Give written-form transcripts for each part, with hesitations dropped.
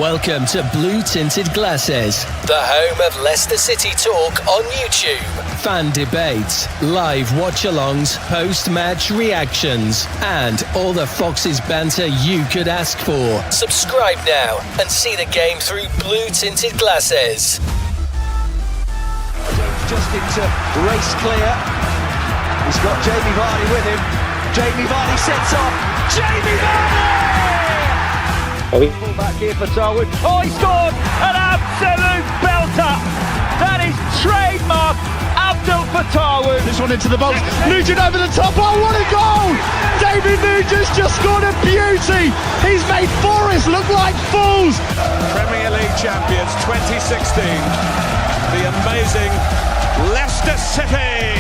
Welcome to Blue Tinted Glasses, the home of Leicester City talk on YouTube. Fan debates, live watch-alongs, post-match reactions, and all the Foxes banter you could ask for. Subscribe now and see the game through Blue Tinted Glasses. Just into race clear. He's got Jamie Vardy with him. Jamie Vardy sets off. Jamie Vardy! Pull back here for Darwin. Oh, he scored! An absolute belter! That is trademark Abdul Fatahwood. This one into the box. Nugent over the top. Oh, what a goal! David Nugent's just scored a beauty. He's made Forest look like fools. Premier League champions 2016. The amazing Leicester City.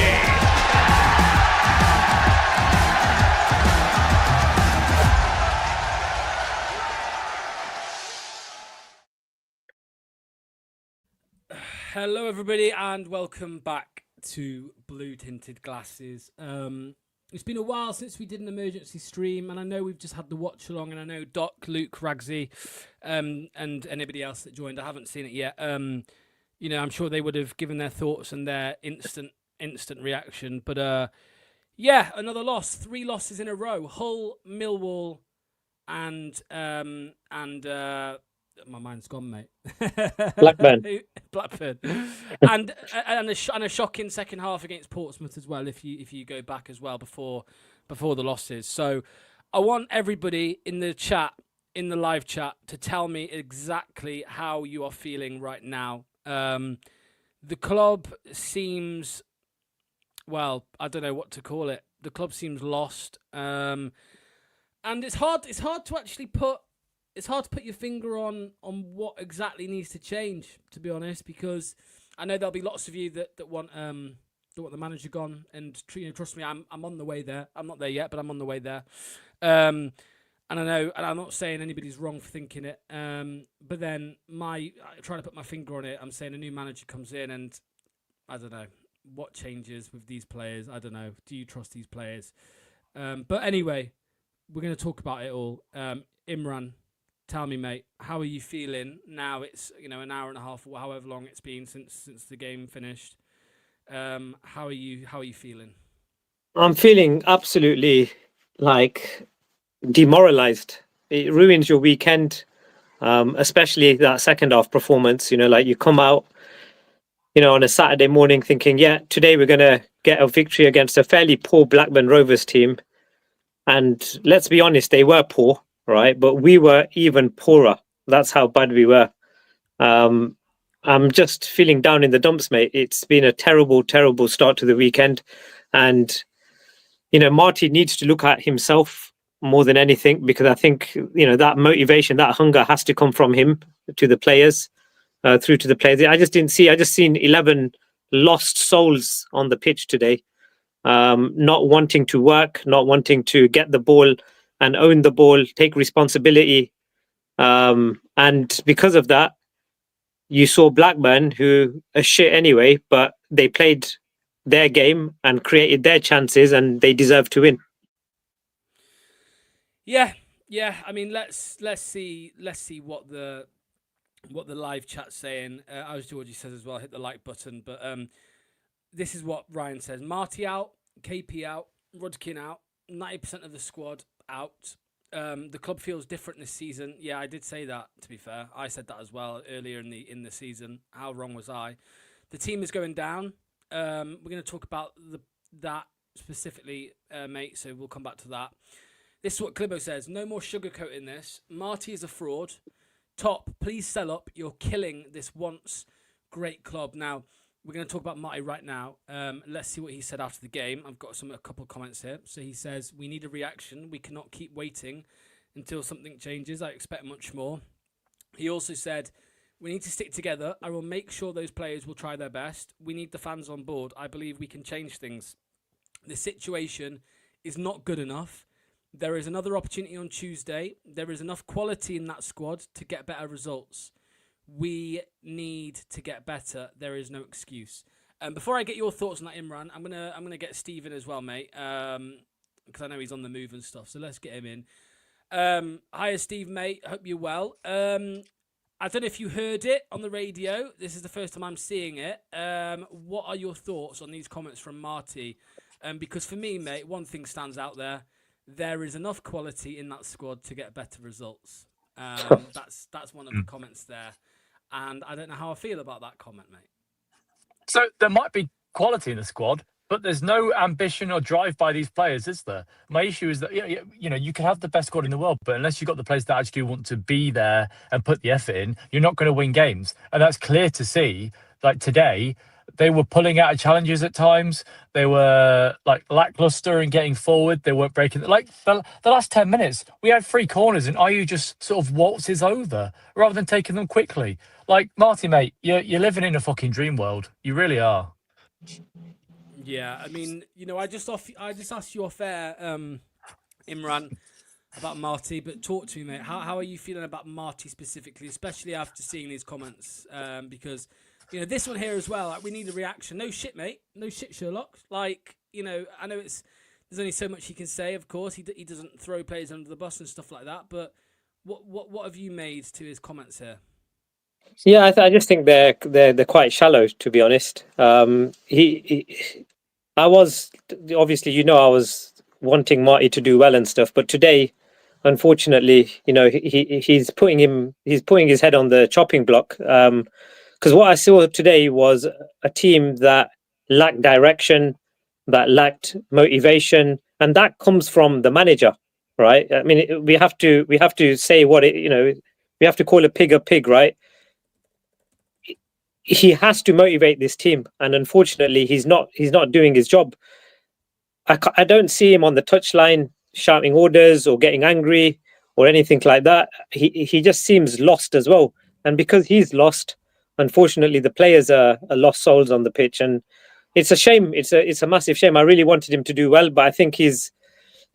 Hello everybody and welcome back to Blue Tinted Glasses. It's been a while since we did an emergency stream, and I know we've just had the watch along, and I know Doc, Luke, Ragsy, and anybody else that joined, I haven't seen it yet. You know, I'm sure they would have given their thoughts and their instant reaction. But yeah, another loss. 3 losses in a row. Hull, Millwall, and my mind's gone, mate. Blackburn. and a shocking second half against Portsmouth as well. If you go back as well before the losses. So I want everybody in the chat, in the live chat, to tell me exactly how you are feeling right now. The club seems, well, I don't know what to call it. The club seems lost, and it's hard to actually put. It's hard to put your finger on what exactly needs to change, to be honest, because I know there'll be lots of you that want the manager gone, and trust me, I'm on the way there. I'm not there yet, but I'm on the way there. And I know, and I'm not saying anybody's wrong for thinking it. But then trying to put my finger on it, I'm saying a new manager comes in, and I don't know what changes with these players. I don't know. Do you trust these players? But anyway, we're going to talk about it all. Imran, tell me, mate, how are you feeling now? It's an hour and a half, or however long it's been since the game finished. How are you feeling? I'm feeling absolutely demoralized. It ruins your weekend, especially that second half performance. You come out, on a Saturday morning thinking, yeah, today we're going to get a victory against a fairly poor Blackburn Rovers team. And let's be honest, they were poor. Right, but we were even poorer. That's how bad we were. I'm just feeling down in the dumps, mate. It's been a terrible, terrible start to the weekend. And, Marty needs to look at himself more than anything, because I think, that motivation, that hunger has to come from him to the players, through to the players. I just seen 11 lost souls on the pitch today, not wanting to work, not wanting to get the ball and own the ball, take responsibility. And because of that, you saw Blackburn, who are shit anyway, but they played their game and created their chances, and they deserve to win. Yeah. I mean, let's see what the live chat's saying. As Georgie says as well, hit the like button. But this is what Ryan says: Marty out, KP out, Rudkin out, 90% of the squad out. The club feels different this season. Yeah, I did say that, to be fair. I said that as well earlier in the season. How wrong was I? The team is going down. We're going to talk about that specifically, mate, so we'll come back to that. This is what Clibo says. No more sugarcoating this. Marty is a fraud. Top, please sell up. You're killing this once great club. Now, we're going to talk about Marty right now. Let's see what he said after the game. I've got a couple of comments here. So he says, we need a reaction. We cannot keep waiting until something changes. I expect much more. He also said, we need to stick together. I will make sure those players will try their best. We need the fans on board. I believe we can change things. The situation is not good enough. There is another opportunity on Tuesday. There is enough quality in that squad to get better results. We need to get better. There is no excuse. Before I get your thoughts on that, Imran, I'm gonna get Stephen as well, mate, because I know he's on the move and stuff. So let's get him in. Hiya, Steve, mate. Hope you're well. I don't know if you heard it on the radio. This is the first time I'm seeing it. What are your thoughts on these comments from Marty? Because for me, mate, one thing stands out there. There is enough quality in that squad to get better results. That's one of the comments there. And I don't know how I feel about that comment, mate. So there might be quality in the squad, but there's no ambition or drive by these players, is there? My issue is that you can have the best squad in the world, but unless you've got the players that actually want to be there and put the effort in, you're not going to win games. And that's clear to see. Like today, they were pulling out of challenges at times. They were like lackluster and getting forward. They weren't breaking. Like the last 10 minutes, we had 3 corners, and Ayew just sort of waltzes over rather than taking them quickly. Like Marty, mate, you're living in a fucking dream world. You really are. Yeah, I mean, I just asked you off air, Imran, about Marty, but talk to me, mate. How are you feeling about Marty specifically, especially after seeing these comments? Because this one here as well, like, we need a reaction. No shit, mate. No shit, Sherlock. Like, I know there's only so much he can say. Of course, he doesn't throw players under the bus and stuff like that. But what have you made to his comments here? Yeah, I just think they're quite shallow, to be honest. I was obviously, I was wanting Marty to do well and stuff, but today, unfortunately, he's putting his head on the chopping block. Because what I saw today was a team that lacked direction, that lacked motivation, and that comes from the manager, right? I mean, we have to say what we have to call a pig, right? He has to motivate this team, and unfortunately, he's not doing his job. I don't see him on the touchline shouting orders or getting angry or anything like that. He just seems lost as well, and because he's lost, unfortunately, the players are lost souls on the pitch, and it's a shame. It's a massive shame. I really wanted him to do well, but I think he's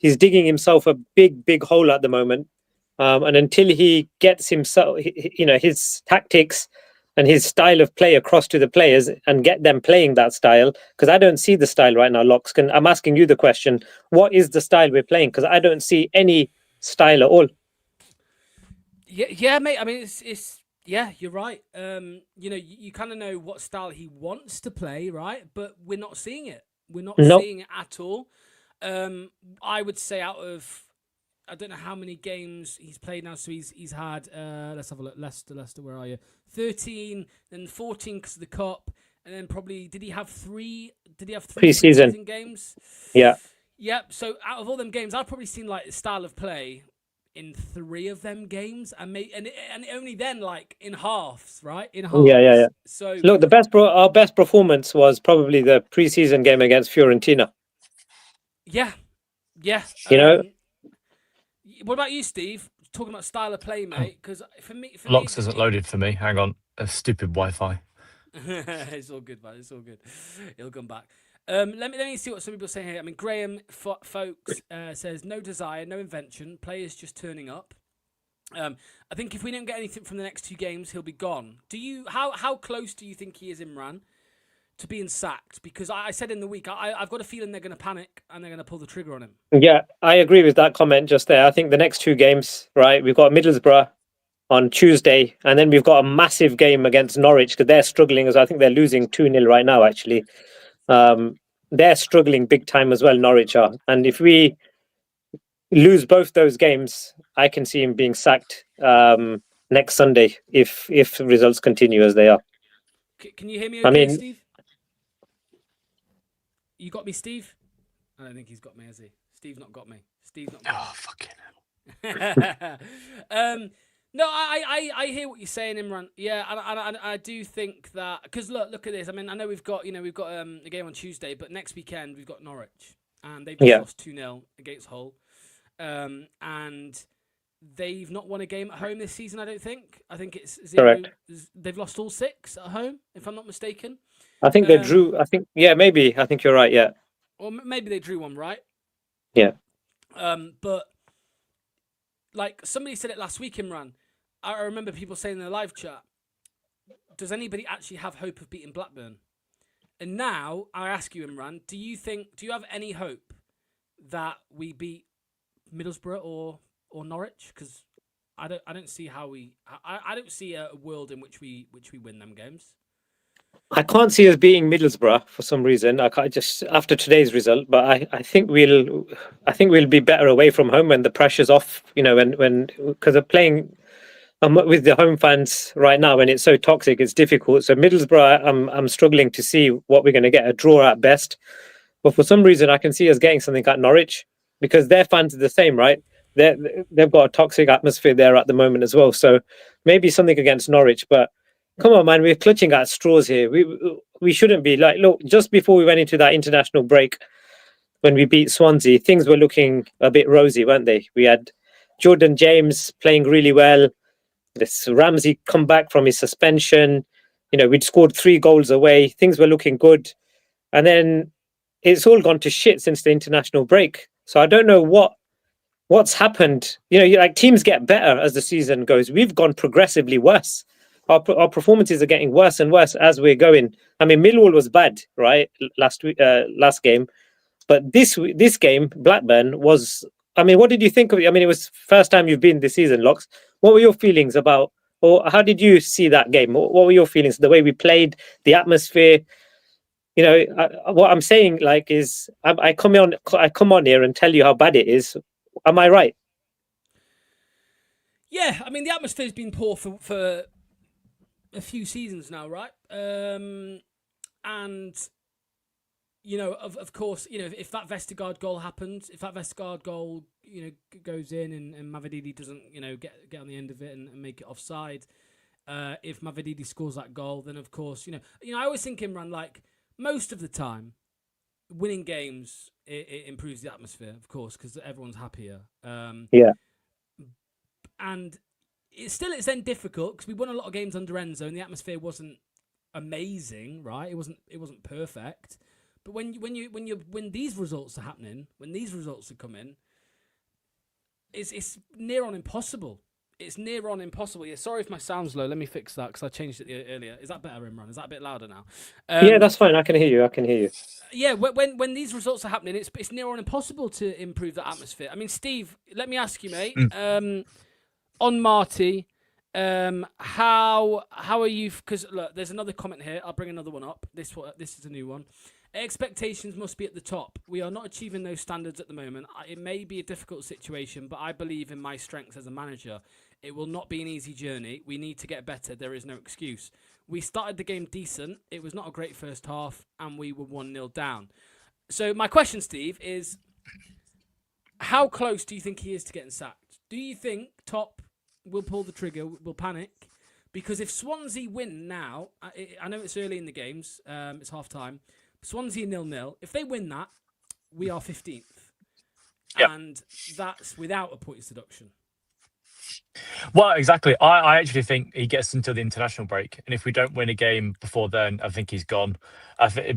digging himself a big hole at the moment, and until he gets himself, his tactics and his style of play across to the players and get them playing that style, because I don't see the style right now, Locks. I'm asking you the question, what is the style we're playing? Because I don't see any style at all. Yeah, mate. I mean, it's yeah, you're right. You kind of know what style he wants to play, right? But we're not seeing it. We're not seeing it at all. I would say out of, I don't know how many games he's played now. So he's had, let's have a look. Leicester, where are you? 13, then 14 because of the Cup, and then probably, did he have three preseason games? Yeah. Yep. So out of all them games, I've probably seen like style of play in 3 of them games, and only then like in halves, right? In halves. Yeah. So look, our best performance was probably the preseason game against Fiorentina. Yeah. What about you, Steve? Talking about style of play, mate. Because for me, Locks isn't loaded for me. Hang on, a stupid Wi-Fi. It's all good, man. It's all good. It'll come back. Let me see what some people are saying here. I mean, Graham Folks says no desire, no invention, players just turning up. I think if we don't get anything from the next 2 games, he'll be gone. How close do you think he is, Imran, to being sacked? Because I said in the week, I've got a feeling they're going to panic and they're going to pull the trigger on him. Yeah, I agree with that comment just there. I think the next 2 games, right? We've got Middlesbrough on Tuesday, and then we've got a massive game against Norwich because they're struggling, as I think they're losing 2-0 right now, actually. They're struggling big time as well, Norwich are. And if we lose both those games, I can see him being sacked next Sunday if the results continue as they are. Can you hear me okay, Steve? You got me, Steve? I don't think he's got me, has he? Steve's not got me. Oh, fucking hell. No, I hear what you're saying, Imran. Yeah, and I do think that, because look at this. I mean, I know we've got a game on Tuesday, but next weekend we've got Norwich, and they've just lost 2-0 against Hull, and they've not won a game at home this season. I don't think. I think it's 0. Correct. They've lost all 6 at home, if I'm not mistaken. I think they drew. I think maybe. I think you're right. Yeah. Or maybe they drew one, right? Yeah. But like somebody said it last week, Imran. I remember people saying in the live chat, does anybody actually have hope of beating Blackburn? And now I ask you, Imran, do you have any hope that we beat Middlesbrough or Norwich? Because I don't see how I don't see a world in which we win them games. I can't see us beating Middlesbrough for some reason. I can't just after today's result, but I think we'll be better away from home when the pressure's off. You know, when because they're playing with the home fans right now, when it's so toxic, it's difficult. So Middlesbrough, I'm struggling to see what we're going to get, a draw at best. But for some reason, I can see us getting something at Norwich because their fans are the same, right? They've got a toxic atmosphere there at the moment as well. So maybe something against Norwich. But come on, man, we're clutching at straws here. We shouldn't be like, look, just before we went into that international break, when we beat Swansea, things were looking a bit rosy, weren't they? We had Jordan James playing really well. This Ramsey come back from his suspension. You know, we'd scored 3 goals away. Things were looking good. And then it's all gone to shit since the international break. So I don't know what's happened. You know, like teams get better as the season goes. We've gone progressively worse. Our performances are getting worse and worse as we're going. I mean, Millwall was bad, right? Last game. But this game, Blackburn, was... I mean, what did you think of it? I mean, it was first time you've been this season, Locks. What were your feelings about, or how did you see that game? What were your feelings? The way we played, the atmosphere. You know, what I'm saying, like, is I come on here and tell you how bad it is. Am I right? Yeah, I mean, the atmosphere's been poor for a few seasons now, right? And you know, of course, you know, if that Vestergaard goal happens, if that Vestergaard goal, you know, goes in and Mavididi doesn't, you know, get on the end of it and make it offside, if Mavididi scores that goal, then of course, you know, I always think, Imran, like, most of the time, winning games, it improves the atmosphere, of course, because everyone's happier. Yeah. And it's then difficult because we won a lot of games under Enzo and the atmosphere wasn't amazing, right? It wasn't perfect. But when these results are happening, when these results are coming, it's near on impossible. It's near on impossible. Yeah, sorry if my sound's low. Let me fix that because I changed it earlier. Is that better, Imran? Is that a bit louder now? Yeah, that's fine. I can hear you. Yeah, when these results are happening, it's near on impossible to improve that atmosphere. I mean, Steve, let me ask you, mate. On Marty, how are you? Because look, there's another comment here. I'll bring another one up. This is a new one. Expectations must be at the top. We are not achieving those standards at the moment. It may be a difficult situation, but I believe in my strengths as a manager. It will not be an easy journey. We need to get better. There is no excuse. We started the game decent. It was not a great first half, and we were 1-0 down. So my question, Steve, is how close do you think he is to getting sacked? Do you think Top will pull the trigger, will panic? Because if Swansea win now, I know it's early in the games, it's half-time, Swansea 0-0. If they win that, we are 15th. Yep. And that's without a points deduction. Well, exactly. I actually think he gets into the international break. And if we don't win a game before then, I think he's gone.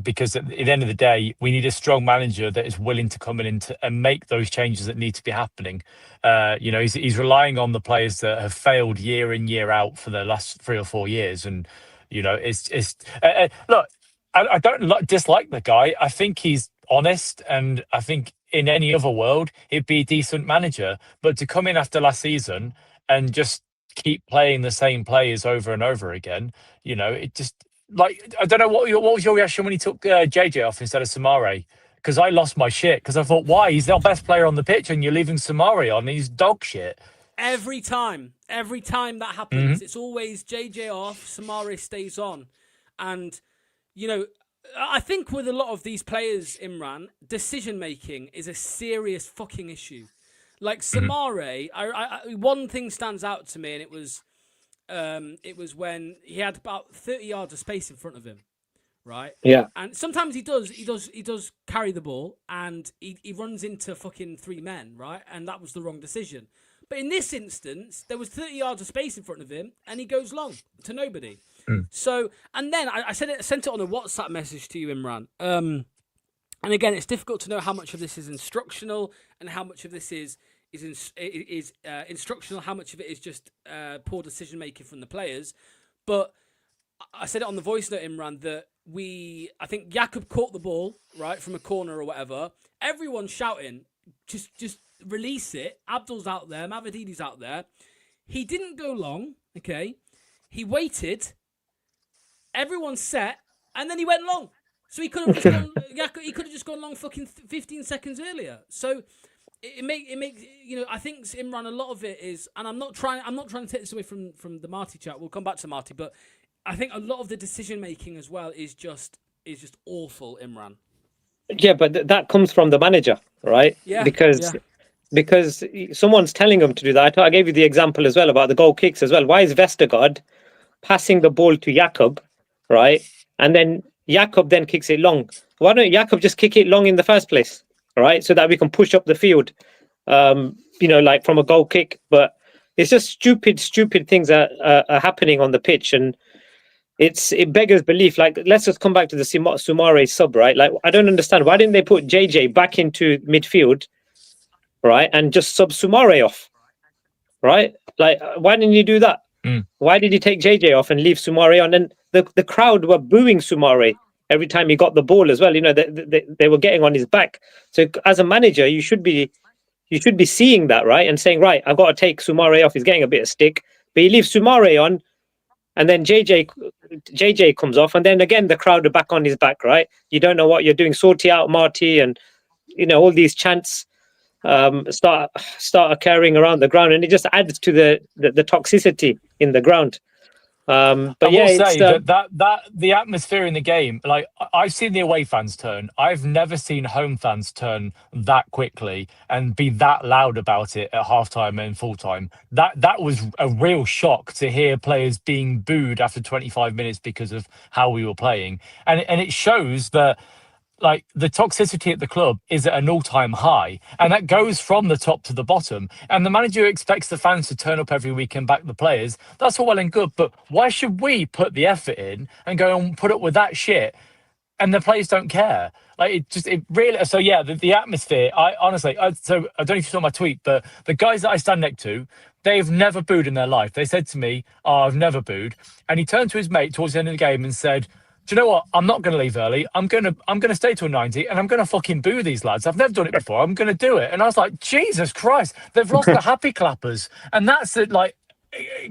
Because at the end of the day, we need a strong manager that is willing to come in and make those changes that need to be happening. You know, he's relying on the players that have failed year in, year out for the last 3 or 4 years. And, you know, look, I don't dislike the guy. I think he's honest, and I think in any other world, he'd be a decent manager. But to come in after last season and just keep playing the same players over and over again, you know, it just, like, I don't know, what was your reaction when he took JJ off instead of Samare? Because I lost my shit, because I thought, why? He's the best player on the pitch and you're leaving Samare on, he's dog shit. Every time that happens, it's always JJ off, Samare stays on. And, you know, I think with a lot of these players, Imran, decision-making is a serious fucking issue. Like Samare, one thing stands out to me, and it was when he had about 30 yards of space in front of him, right? Yeah. And sometimes he does carry the ball, and he runs into fucking 3 men, right? And that was the wrong decision. But in this instance, there was 30 yards of space in front of him, and he goes long to nobody. So, and then I sent it on a WhatsApp message to you, Imran. And again, it's difficult to know how much of this is instructional and how much of this is instructional, how much of it is just poor decision making from the players. But I said it on the voice note, Imran, that I think Jakub caught the ball, right, from a corner or whatever. Everyone's shouting, just release it. Abdul's out there, Mavadidi's out there. He didn't go long, okay? He waited, everyone set, and then he went long. So he could have just gone. He could have just gone long fucking 15 seconds earlier. So it makes I think Imran, a lot of it is, and I'm not trying to take this away from the Marty chat. We'll come back to Marty, but I think a lot of the decision making as well is just awful, Imran. Yeah, but that comes from the manager, right? Yeah. Because someone's telling him to do that. I gave you the example as well about the goal kicks as well. Why is Vestergaard passing the ball to Jakob, right? And then Jakob then kicks it long. Why don't Jakob just kick it long in the first place, right? So that we can push up the field, like from a goal kick. But it's just stupid things are happening on the pitch, and it beggars belief. Like, let's just come back to the Sumare sub, right? Like, I don't understand, why didn't they put JJ back into midfield, right, and just sub Sumare off, right? Like, why didn't you do that? Why did you take JJ off and leave Sumare on? And the crowd were booing Sumare every time he got the ball as well. They were getting on his back. So as a manager, you should be seeing that, right, and saying, right, I've got to take Sumare off. He's getting a bit of stick, but you leave Sumare on, and then JJ comes off, and then again the crowd are back on his back, right? You don't know what you're doing. Sort out Marty, and all these chants start occurring around the ground, and it just adds to the toxicity in the ground. But I yeah, will say that the atmosphere in the game, like, I've seen the away fans turn. I've never seen home fans turn that quickly and be that loud about it at halftime and full time. That was a real shock to hear players being booed after 25 minutes because of how we were playing, and it shows that, like, the toxicity at the club is at an all-time high, and that goes from the top to the bottom. And the manager expects the fans to turn up every week and back the players. That's all well and good, but why should we put the effort in and go and put up with that shit, and the players don't care? Like, it really. So yeah, the atmosphere. I honestly, so I don't know if you saw my tweet, but the guys that I stand next to, they've never booed in their life. They said to me, "Oh, I've never booed," and he turned to his mate towards the end of the game and said, do you know what? I'm not going to leave early. I'm going to stay till 90, and I'm going to fucking boo these lads. I've never done it before. I'm going to do it. And I was like, Jesus Christ, they've lost the happy clappers, and that's it. Like,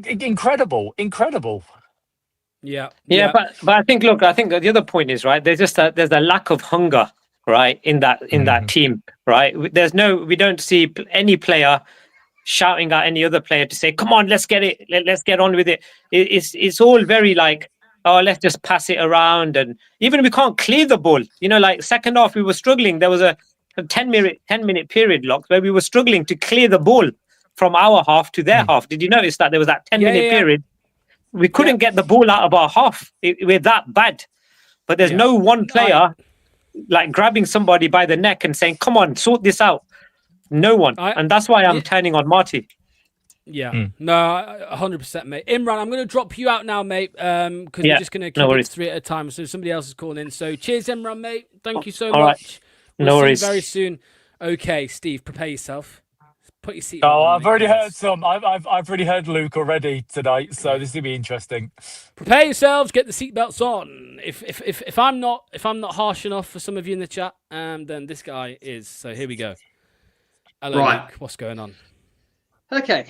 incredible. Yeah. But I think, look, I think the other point is, right, there's a lack of hunger, right, in that team, right. We don't see any player shouting at any other player to say, come on, let's get it, let's get on with it. It's all very like, oh, let's just pass it around, and even we can't clear the ball. Like, second half we were struggling. There was a 10-minute period locked where we were struggling to clear the ball from our half to their half. Did you notice that there was that 10-minute period? We couldn't get the ball out of our half. We're that bad. But there's no one player like grabbing somebody by the neck and saying, come on, sort this out. No one. And that's why I'm turning on Marty. Yeah, no, 100%, mate. Imran, I'm going to drop you out now, mate, because we're just going to keep it 3 at a time. So somebody else is calling in. So cheers, Imran, mate. Thank you so much. Right. We'll see worries. you very soon. Okay, Steve, prepare yourself. Put your seat. Oh, I've already heard some. I've already heard Luke already tonight, so this is gonna be interesting. Prepare yourselves. Get the seatbelts on. If I'm not harsh enough for some of you in the chat, then this guy is. So here we go. Hello, Luke. What's going on? Okay.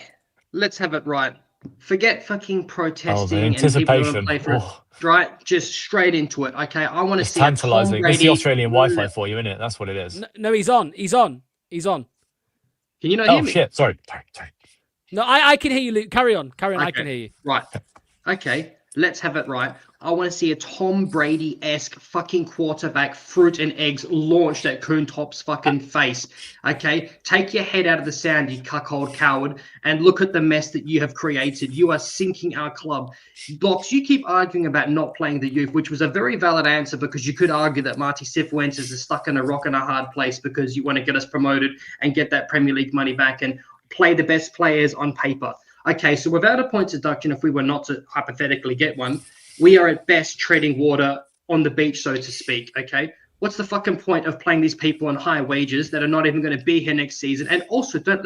Let's have it right. Forget fucking protesting and anticipation. Play for it, right? Just straight into it. Okay, I want to see tantalizing. It's the Australian Wi-Fi for you, isn't it? That's what it is. No, he's on. Can you not hear me? Oh shit! Sorry. No, I can hear you, Luke. Carry on. Okay. I can hear you. Right. Okay. Let's have it right. I want to see a Tom Brady-esque fucking quarterback fruit and eggs launched at Kuhntop's fucking face. Okay? Take your head out of the sand, you cuckold coward, and look at the mess that you have created. You are sinking our club. Blocks, you keep arguing about not playing the youth, which was a very valid answer because you could argue that Marty Cifuentes is stuck in a rock and a hard place because you want to get us promoted and get that Premier League money back and play the best players on paper. Okay, so without a points deduction, if we were not to hypothetically get one, we are at best treading water on the beach, so to speak, okay? What's the fucking point of playing these people on high wages that are not even going to be here next season? And also, don't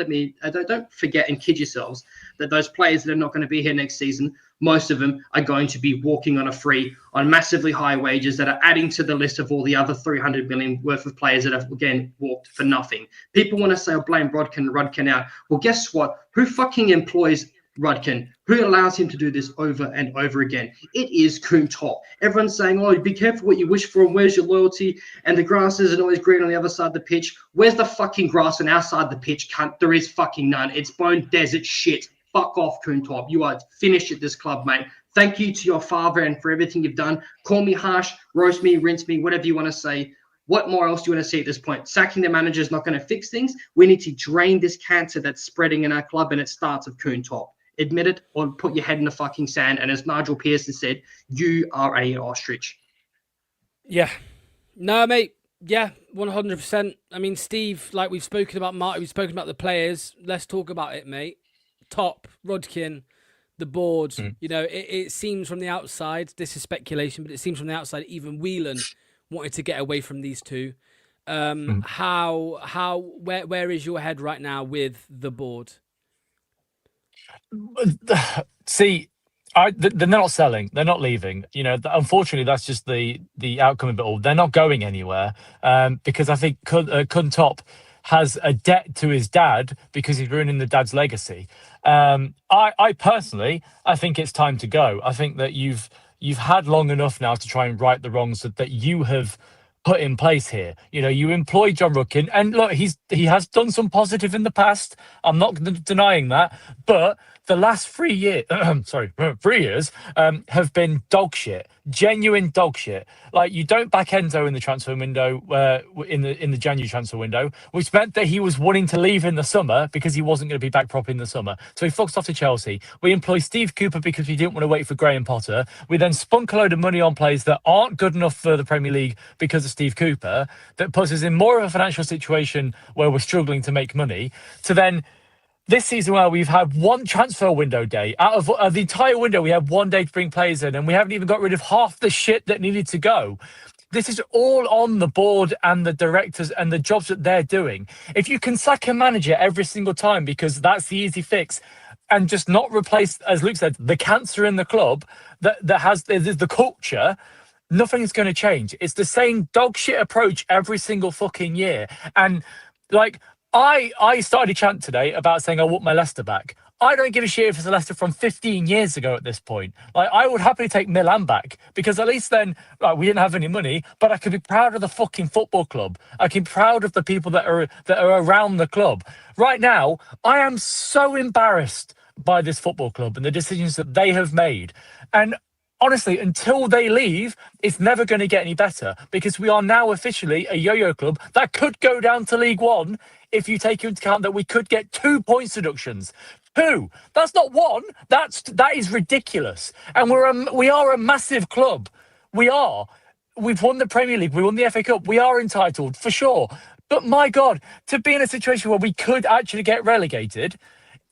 forget and kid yourselves that those players that are not going to be here next season, most of them are going to be walking on a free on massively high wages that are adding to the list of all the other 300 million worth of players that have, again, walked for nothing. People want to say, oh, blame Rudkin out. Well, guess what? Who fucking employs Rudkin. Who allows him to do this over and over again? It is Kuhn Top. Everyone's saying, oh, be careful what you wish for and where's your loyalty? And the grass isn't always green on the other side of the pitch. Where's the fucking grass on our side of the pitch, cunt? There is fucking none. It's bone desert shit. Fuck off, Kuhn Top. You are finished at this club, mate. Thank you to your father and for everything you've done. Call me harsh, roast me, rinse me, whatever you want to say. What more else do you want to see at this point? Sacking the manager is not going to fix things. We need to drain this cancer that's spreading in our club, and it starts with Kuhn Top. Admit it or put your head in the fucking sand. And as Nigel Pearson said, you are a ostrich. Yeah. No, mate. Yeah, 100%. I mean, Steve, like we've spoken about Marty, we've spoken about the players. Let's talk about it, mate. Top, Rudkin, the board. You know, it seems from the outside, this is speculation, but it seems from the outside, even Whelan wanted to get away from these two. Where is your head right now with the board? See, they're not selling. They're not leaving. You know, unfortunately, that's just the outcome of it all. They're not going anywhere because I think Kun Top has a debt to his dad because he's ruining the dad's legacy. I personally, I think it's time to go. I think that you've had long enough now to try and right the wrongs that you have put in place here. You know, you employ John Rudkin, and look, he has done some positive in the past. I'm not denying that, but the last 3 years, 3 years, have been dog shit, genuine dog shit. Like, you don't back Enzo in the transfer window, in the January transfer window, which meant that he was wanting to leave in the summer because he wasn't going to be back properly in the summer. So he fucks off to Chelsea. We employ Steve Cooper because we didn't want to wait for Graham Potter. We then spunk a load of money on players that aren't good enough for the Premier League because of Steve Cooper. That puts us in more of a financial situation where we're struggling to make money. To then this season, where we've had one transfer window day out of the entire window, we had 1 day to bring players in, and we haven't even got rid of half the shit that needed to go. This is all on the board and the directors and the jobs that they're doing. If you can sack a manager every single time because that's the easy fix, and just not replace, as Luke said, the cancer in the club that has the culture, nothing's going to change. It's the same dog shit approach every single fucking year. And like, I started a chant today about saying I want my Leicester back. I don't give a shit if it's a Leicester from 15 years ago at this point. Like, I would happily take Milan back because at least then, like, we didn't have any money, but I could be proud of the fucking football club. I can be proud of the people that are around the club. Right now, I am so embarrassed by this football club and the decisions that they have made. And honestly, until they leave, it's never going to get any better because we are now officially a yo-yo club that could go down to League One if you take into account that we could get 2 points deductions. 2. That's not 1. That is ridiculous. And we are a massive club. We are. We've won the Premier League. We won the FA Cup. We are entitled for sure. But my God, to be in a situation where we could actually get relegated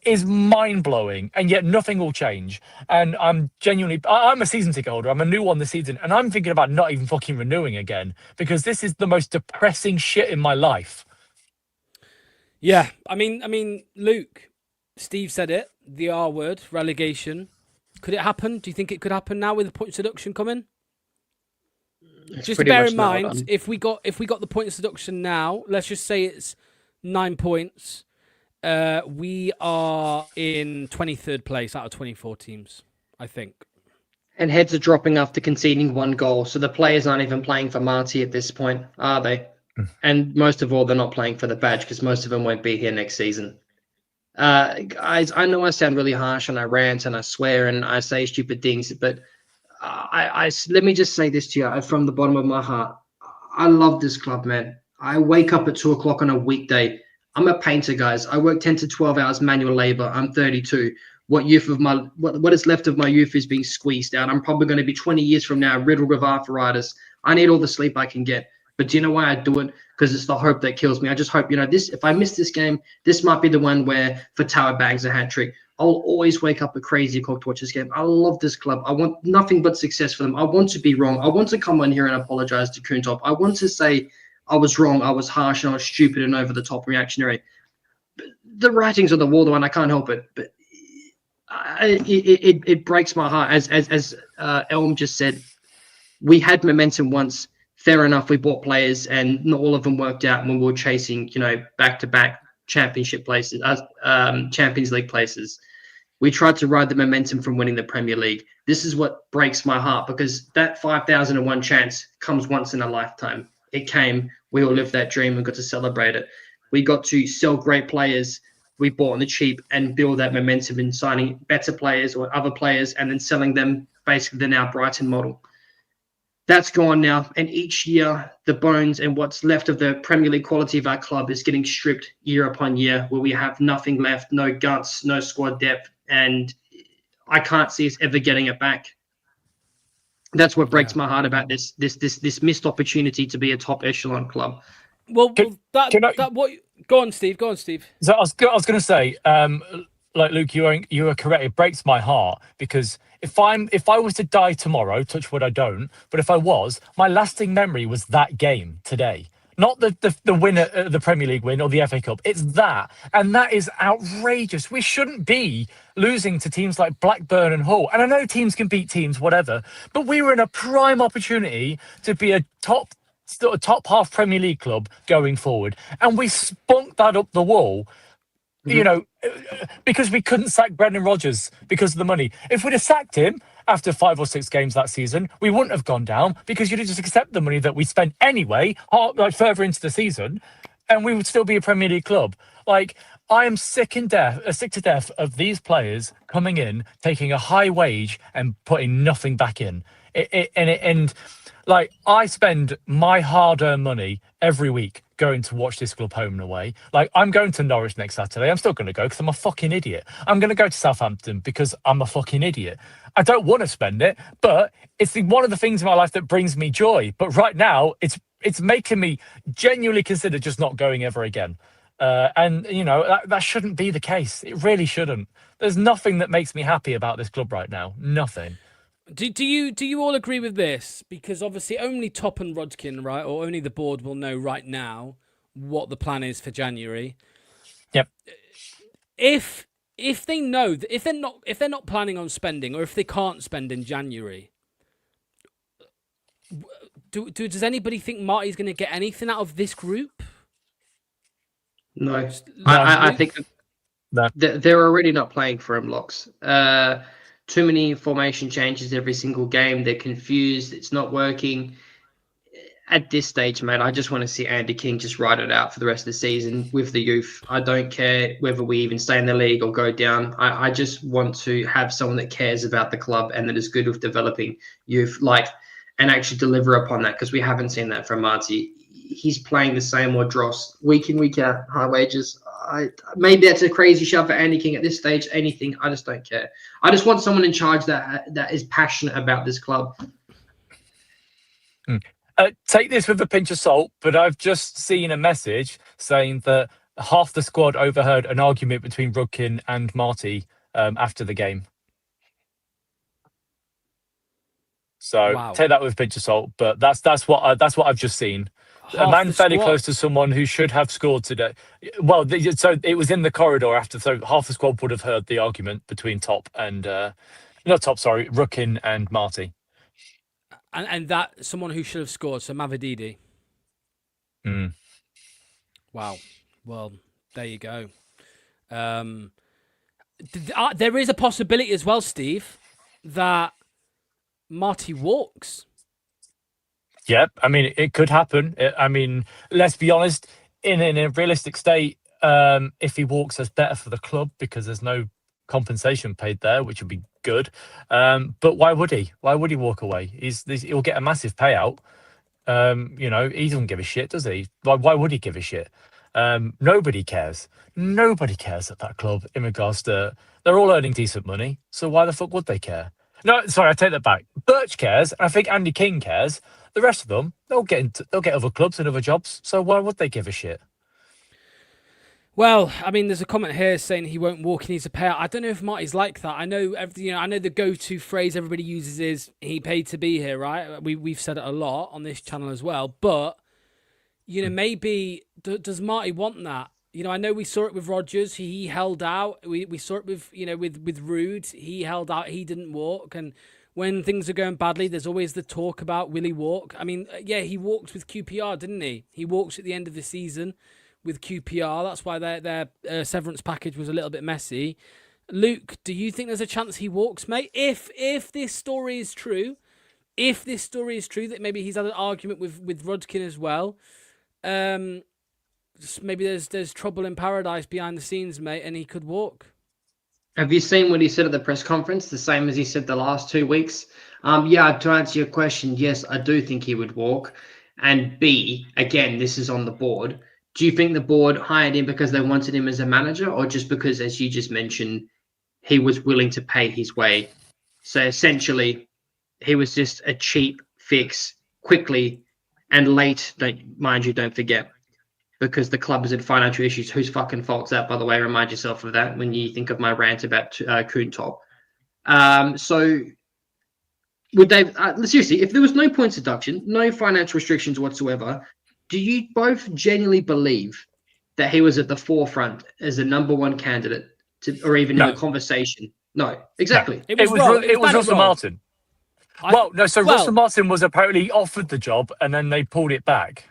is mind-blowing, and yet nothing will change. And I'm a season ticket holder. I'm a new one this season, and I'm thinking about not even fucking renewing again because this is the most depressing shit in my life. Yeah, I mean, Luke, Steve said it, the R word, relegation. Could it happen? Do you think it could happen now with the points deduction coming? Just bear in mind, if we got the points deduction now, let's just say it's 9 points. We are in 23rd place out of 24 teams, I think. And heads are dropping after conceding 1 goal. So the players aren't even playing for Marty at this point, are they? And most of all, they're not playing for the badge because most of them won't be here next season. Guys, I know I sound really harsh and I rant and I swear and I say stupid things, but let me just say this to you from the bottom of my heart. I love this club, man. I wake up at 2 o'clock on a weekday. I'm a painter, guys. I work 10 to 12 hours manual labor. I'm 32. What is left of my youth is being squeezed out. I'm probably going to be 20 years from now riddled with arthritis. I need all the sleep I can get. But do you know why I do it? Because it's the hope that kills me. I just hope, if I miss this game, this might be the one where Fatawa bags a hat trick. I'll always wake up a crazy cock to watch this game. I love this club. I want nothing but success for them. I want to be wrong. I want to come on here and apologize to Kuhn Top. I want to say I was wrong. I was harsh and I was stupid and over the top reactionary. But the writing's on the wall, though, and I can't help it. But it breaks my heart. As Elm just said, we had momentum once. Fair enough, we bought players and not all of them worked out when we were chasing, back-to-back championship places, Champions League places. We tried to ride the momentum from winning the Premier League. This is what breaks my heart, because that 5,001 chance comes once in a lifetime. It came. We all lived that dream and got to celebrate it. We got to sell great players we bought on the cheap and build that momentum in signing better players or other players and then selling them basically the now Brighton model. That's gone now, and each year the bones and what's left of the Premier League quality of our club is getting stripped year upon year, where we have nothing left, no guts, no squad depth, and I can't see us ever getting it back. That's what breaks my heart about this missed opportunity to be a top echelon club. Well, Go on, Steve. So I was going to say, like Luke, you are correct. It breaks my heart, because if I was to die tomorrow, touch wood, I don't. But if I was, my lasting memory was that game today, not the winner, the Premier League win or the FA Cup. It's that, and that is outrageous. We shouldn't be losing to teams like Blackburn and Hull. And I know teams can beat teams, whatever, but we were in a prime opportunity to be a top half Premier League club going forward, and we spunked that up the wall. You know, because we couldn't sack Brendan Rodgers because of the money. If we'd have sacked him after 5 or 6 games that season, we wouldn't have gone down, because you'd just accept the money that we spent anyway, like further into the season, and we would still be a Premier League club. Like, I am sick to death of these players coming in, taking a high wage and putting nothing back in. Like, I spend my hard-earned money every week going to watch this club home and away. Like, I'm going to Norwich next Saturday. I'm still going to go because I'm a fucking idiot. I'm going to go to Southampton because I'm a fucking idiot. I don't want to spend it, but it's one of the things in my life that brings me joy. But right now, it's making me genuinely consider just not going ever again. And, you know, that shouldn't be the case. It really shouldn't. There's nothing that makes me happy about this club right now. Nothing. Do you all agree with this? Because obviously only Top and Rodkin, right, or only the board will know right now what the plan is for January. Yep. If they know that if they're not planning on spending, or if they can't spend in January, does anybody think Marty's going to get anything out of this group? No. I think they're already not playing for him, Locks. Too many formation changes every single game. They're confused. It's not working. At this stage, mate, I just want to see Andy King just ride it out for the rest of the season with the youth. I don't care whether we even stay in the league or go down. I just want to have someone that cares about the club and that is good with developing youth, and actually deliver upon that, because we haven't seen that from Marty. He's playing the same old dross week in, week out, high wages. Maybe that's a crazy shove for Andy King at this stage. Anything, I just don't care. I just want someone in charge that is passionate about this club. Take this with a pinch of salt, but I've just seen a message saying that half the squad overheard an argument between Rudkin and Marty after the game. So wow. Take that with a pinch of salt, but that's what I've just seen. A man fairly close to someone who should have scored today. Well, so it was in the corridor after. So half the squad would have heard the argument between Rudkin and Marty. And that someone who should have scored, so Mavididi. Wow. Well, there you go. There is a possibility as well, Steve, that Marty walks. Yep, I mean, it could happen. I mean, let's be honest, in a realistic state, if he walks, that's better for the club because there's no compensation paid there, which would be good. But why would he? Why would he walk away? He'll get a massive payout. You know, he doesn't give a shit, does he? Why would he give a shit? Nobody cares. Nobody cares at that club in regards to... They're all earning decent money, so why the fuck would they care? No, sorry, I take that back. Birch cares, and I think Andy King cares. The rest of them, they'll get other clubs and other jobs, so why would they give a shit? Well, I mean, there's a comment here saying he won't walk, he needs a payout. I don't know if Marty's like that. I know I know the go-to phrase everybody uses is he paid to be here, right? We've said it a lot on this channel as well, but maybe does Marty want that? I know we saw it with Rodgers. He held out. We saw it with with Rude. He held out. He didn't walk. And when things are going badly, there's always the talk about will he walk? I mean, yeah, he walked with QPR, didn't he? He walks at the end of the season with QPR. That's why their severance package was a little bit messy. Luke, do you think there's a chance he walks, mate? If this story is true, that maybe he's had an argument with Rudkin as well, maybe there's trouble in paradise behind the scenes, mate, and he could walk. Have you seen what he said at the press conference? The same as he said the last 2 weeks. Yeah, to answer your question, yes, I do think he would walk. And B, again, this is on the board. Do you think the board hired him because they wanted him as a manager, or just because, as you just mentioned, he was willing to pay his way? So essentially, he was just a cheap fix, quickly and late. Don't forget, because the club is in financial issues. Whose fucking fault's that, by the way? Remind yourself of that when you think of my rant about Kuhn-Top. So would they seriously, if there was no points deduction, no financial restrictions whatsoever, do you both genuinely believe that he was at the forefront as the number one candidate or even in the conversation? No, exactly. No. It was Russell Martin. Russell Martin was apparently offered the job and then they pulled it back.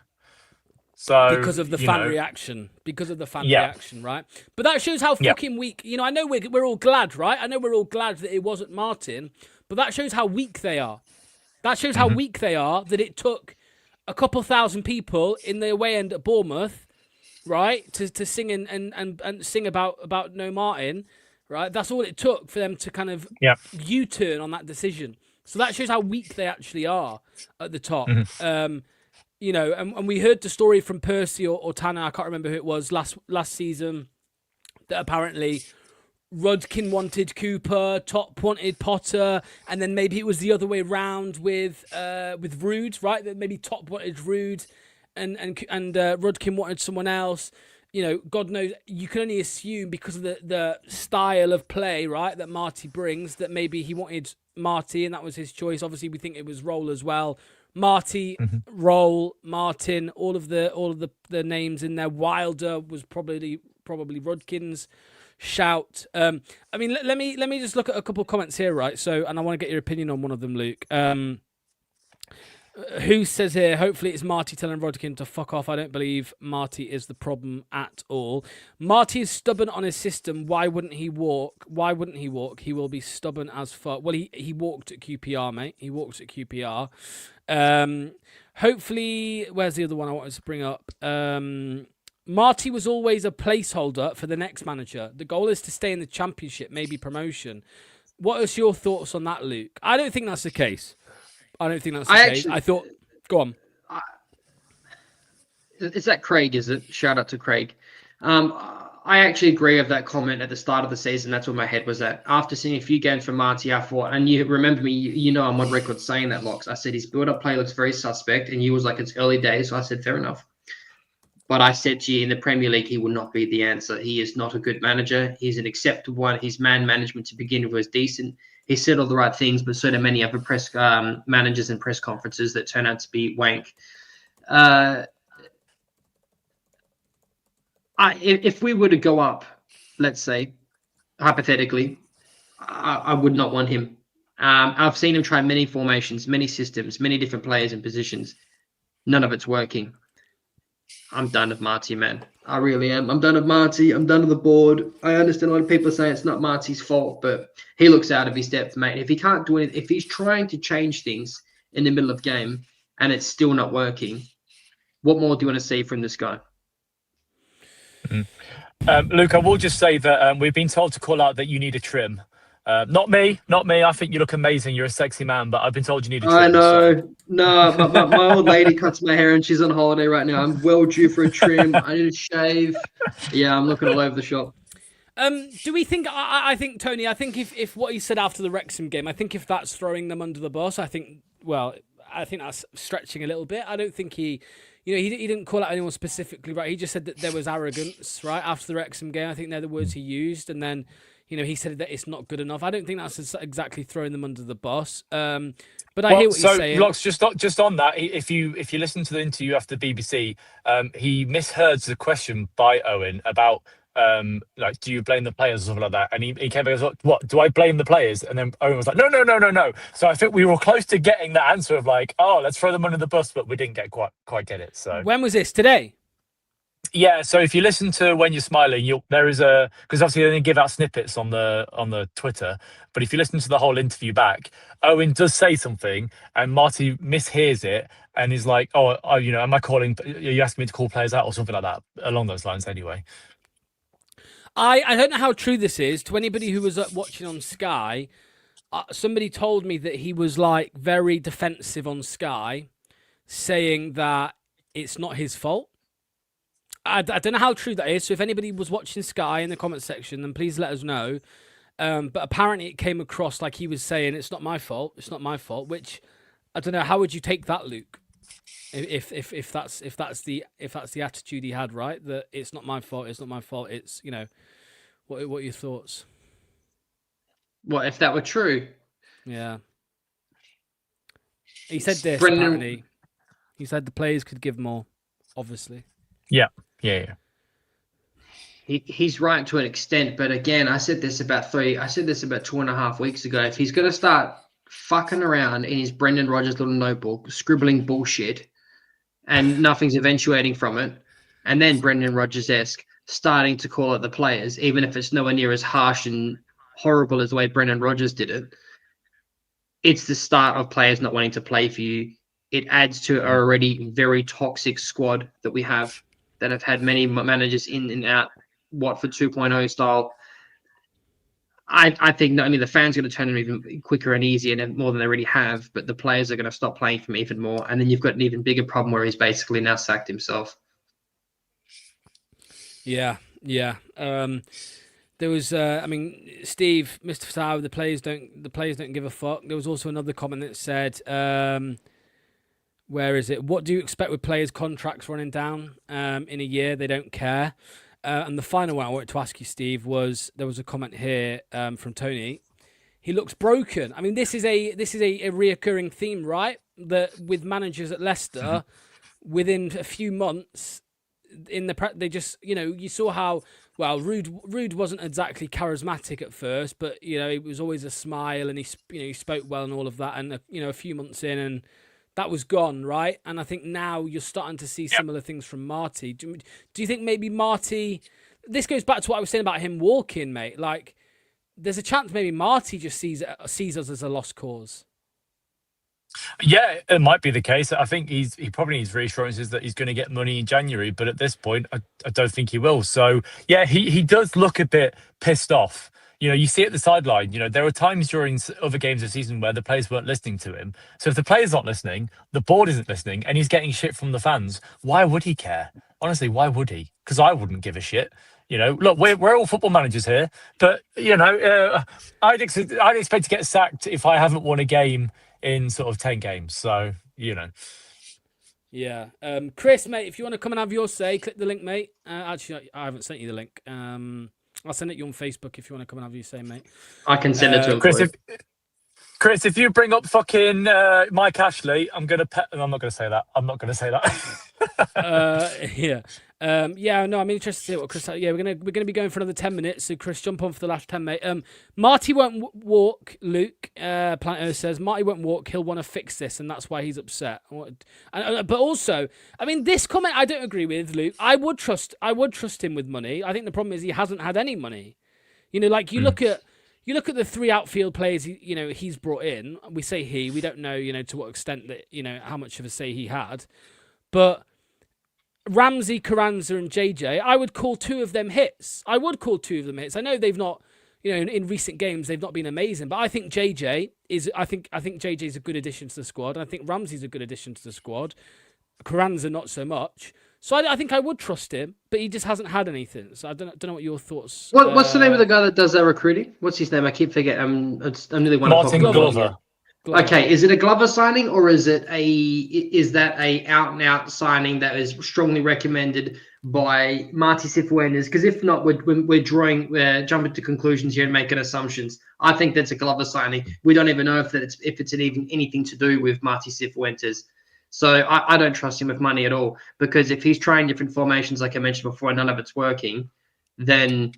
So because of the fan reaction, reaction, right? But that shows how fucking weak. I know we're all glad, right? I know we're all glad that it wasn't Martin, but that shows how weak they are. That shows how weak they are. That it took a couple thousand people in the away end at Bournemouth, right, to sing and sing about no Martin, right? That's all it took for them to kind of U-turn on that decision. So that shows how weak they actually are at the top. And we heard the story from Percy or Tanner, I can't remember who it was, last season, that apparently Rudkin wanted Cooper, Top wanted Potter, and then maybe it was the other way round with Rude, right? That maybe Top wanted Rude and Rudkin wanted someone else. God knows, you can only assume because of the style of play, right, that Marty brings, that maybe he wanted Marty and that was his choice. Obviously, we think it was Roll as well. Marty, Roll, Martin, all of the names in there. Wilder was probably Rudkin's shout. Let me just look at a couple of comments here, right? So, and I want to get your opinion on one of them, Luke. Who says here, hopefully it's Marty telling Rudkin to fuck off. I don't believe Marty is the problem at all. Marty is stubborn on his system. Why wouldn't he walk? He will be stubborn as fuck. Well, he walked at QPR, mate. He walked at QPR. Hopefully, where's the other one I wanted to bring up? Marty was always a placeholder for the next manager. The goal is to stay in the championship, maybe promotion. What is your thoughts on that, Luke? I don't think that's the case. I thought, go on. Is that Craig, is it? Shout out to Craig. I actually agree with that comment at the start of the season. That's where my head was at. After seeing a few games from Marty, I thought, and you remember me, I'm on record saying that, Locks. I said his build-up play looks very suspect, and you was like, it's early days, so I said, fair enough. But I said to you, in the Premier League, he will not be the answer. He is not a good manager. He's an acceptable one. His man management to begin with was decent. He said all the right things, but so do many other press managers and press conferences that turn out to be wank. If we were to go up, let's say, hypothetically, I would not want him. I've seen him try many formations, many systems, many different players and positions. None of it's working. I'm done with Marty, man. I really am. I'm done with Marty. I'm done with the board. I understand a lot of people say it's not Marty's fault, but he looks out of his depth, mate. If he can't do it, if he's trying to change things in the middle of game and it's still not working, what more do you want to see from this guy? Luke, I will just say that we've been told to call out that you need a trim. Not me. I think you look amazing. You're a sexy man, but I've been told you need a trim. I know. So. No, my old lady cuts my hair and she's on holiday right now. I'm well due for a trim. I need a shave. Yeah, I'm looking all over the shop. Do we think? I think Tony. I think if what he said after the Wrexham game, I think if that's throwing them under the bus, I think that's stretching a little bit. I don't think he didn't call out anyone specifically, right? He just said that there was arrogance, right, after the Wrexham game. I think they're the words he used, and then he said that it's not good enough. I don't think that's exactly throwing them under the bus. But I hear what you're saying. Locks, just on that, if you listen to the interview after the BBC, he misheard the question by Owen about do you blame the players or something like that? And he came back and was, what, do I blame the players? And then Owen was like, no. So I think we were close to getting the answer of let's throw them under the bus, but we didn't quite get it. So when was this? Today? Yeah, so if you listen to When You're Smiling, there is because obviously they only give out snippets on the Twitter, but if you listen to the whole interview back, Owen does say something, and Marty mishears it, and is like, "Oh, am I calling? Are you asking me to call players out or something like that along those lines?" Anyway, I don't know how true this is. To anybody who was watching on Sky, somebody told me that he was like very defensive on Sky, saying that it's not his fault. I don't know how true that is. So if anybody was watching Sky in the comment section, then please let us know. But apparently it came across like he was saying it's not my fault. It's not my fault. Which I don't know. How would you take that, Luke? If that's the attitude he had, right? That it's not my fault. It's not my fault. It's what are your thoughts? What if that were true? Yeah. He said this. Brendan- Apparently, he said the players could give more. Obviously. yeah. He's right to an extent, but again, I said this about 2.5 weeks ago. If he's going to start fucking around in his Brendan Rodgers little notebook, scribbling bullshit, and nothing's eventuating from it, and then Brendan Rodgers-esque starting to call out the players, even if it's nowhere near as harsh and horrible as the way Brendan Rodgers did it, it's the start of players not wanting to play for you. It adds to an already very toxic squad that we have that have had many managers in and out, Watford 2.0 style. I think not only the fans are going to turn them even quicker and easier and more than they already have, but the players are going to stop playing for him even more. And then you've got an even bigger problem where he's basically now sacked himself. Yeah. There was, Steve, Mr. Fatau, the players don't give a fuck. There was also another comment that said, where is it? What do you expect with players' contracts running down in a year? They don't care. And the final one I wanted to ask you, Steve, was there was a comment here from Tony. He looks broken. I mean, this is a reoccurring theme, right? That with managers at Leicester, within a few months, they just you saw how Rude wasn't exactly charismatic at first, but it was always a smile and he spoke well and all of that, and a few months in and that was gone, right? And I think now you're starting to see similar things from Marty. Do you think maybe Marty? This goes back to what I was saying about him walking, mate. Like, there's a chance maybe Marty just sees us as a lost cause. Yeah, it might be the case. I think he probably needs reassurances that he's going to get money in January, but at this point, I don't think he will. So yeah, he does look a bit pissed off. You see at the sideline, there were times during other games of the season where the players weren't listening to him. So if the player's not listening, the board isn't listening, and he's getting shit from the fans, why would he care? Honestly, why would he? Because I wouldn't give a shit. Look, we're all football managers here, but I'd expect to get sacked if I haven't won a game in sort of 10 games. So Yeah. Chris, mate, if you want to come and have your say, click the link, mate. Actually, I haven't sent you the link. I'll send it you on Facebook if you want to come and have your say, mate. I can send it to him. Chris, if you bring up fucking Mike Ashley, I'm not going to say that. I'm not going to say that. Yeah. No, I'm interested to see what Chris. Yeah, we're gonna be going for another 10 minutes. So Chris, jump on for the last 10, mate. Marty won't walk. Luke Planto says Marty won't walk. He'll want to fix this, and that's why he's upset. But also, I mean, this comment I don't agree with, Luke. I would trust him with money. I think the problem is he hasn't had any money. Like you look at the three outfield players he's brought in. We say we don't know to what extent that how much of a say he had, but Ramsey, Carranza, and JJ, I would call two of them hits. I know they've not, in recent games they've not been amazing, but I think JJ is. I think JJ is a good addition to the squad. I think Ramsey's a good addition to the squad. Carranza not so much. So I think I would trust him, but he just hasn't had anything. So I don't know what your thoughts. What's the name of the guy that does that recruiting? What's his name? I keep forgetting. I'm nearly one. Martin Glover. Okay, is it a Glover signing or is that a out and out signing that is strongly recommended by Marty Cifuentes? Because if not, we're jumping to conclusions here and making assumptions. I think that's a Glover signing. We don't even know if it's even anything to do with Marty Cifuentes. So I don't trust him with money at all, because if he's trying different formations, like I mentioned before, and none of it's working, then